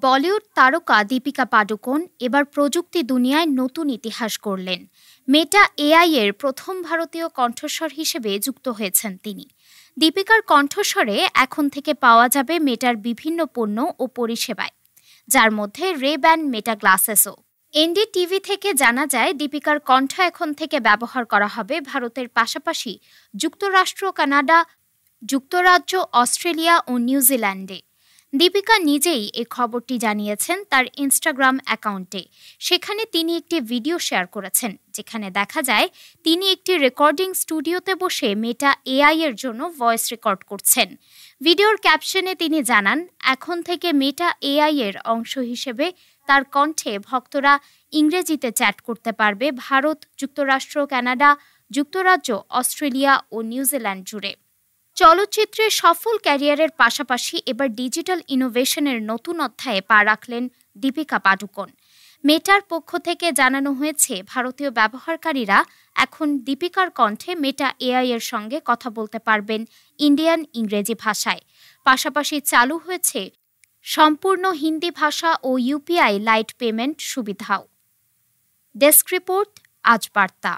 বলিউড তারকা দীপিকা পাডুকোন এবার প্রযুক্তি দুনিয়ায় নতুন ইতিহাস গড়লেন। মেটা এআই এর প্রথম ভারতীয় কণ্ঠস্বর হিসেবে যুক্ত হয়েছেন তিনি। দীপিকার কণ্ঠস্বরে এখন থেকে পাওয়া যাবে মেটার বিভিন্ন পণ্য ও পরিষেবায়, যার মধ্যে রে-ব্যান মেটা গ্লাসেসও। এনডিটিভি থেকে জানা যায়, দীপিকার কণ্ঠ এখন থেকে ব্যবহার করা হবে ভারতের পাশাপাশি যুক্তরাষ্ট্র, কানাডা, যুক্তরাজ্য, অস্ট্রেলিয়া ও নিউজিল্যান্ডে। দীপিকা নিজেই এই খবরটি জানিয়েছেন তার ইনস্টাগ্রাম অ্যাকাউন্টে। সেখানে তিনি একটি ভিডিও শেয়ার করেছেন, যেখানে দেখা যায় তিনি একটি রেকর্ডিং স্টুডিওতে বসে মেটা এআই এর জন্য ভয়েস রেকর্ড করছেন। ভিডিওর ক্যাপশনে তিনি জানান, এখন থেকে মেটা এআই এর অংশ হিসেবে তার কণ্ঠে ভক্তরা ইংরেজিতে চ্যাট করতে পারবে ভারত, যুক্তরাষ্ট্র, কানাডা, যুক্তরাজ্য, অস্ট্রেলিয়া ও নিউজিল্যান্ড জুড়ে। চলচ্চিত্রে সফল ক্যারিয়ারের পাশাপাশি এবার ডিজিটাল ইনোভেশনের নতুন অধ্যায়ে পা রাখলেন দীপিকা পাডুকোন। মেটার পক্ষ থেকে জানানো হয়েছে, ভারতীয় ব্যবহারকারীরা এখন দীপিকার কণ্ঠে মেটা এআই এর সঙ্গে কথা বলতে পারবেন ইন্ডিয়ান ইংরেজি ভাষায়। পাশাপাশি চালু হয়েছে সম্পূর্ণ হিন্দি ভাষা ও ইউপিআই লাইট পেমেন্ট সুবিধাও। ডেস্ক রিপোর্ট, আজ বার্তা।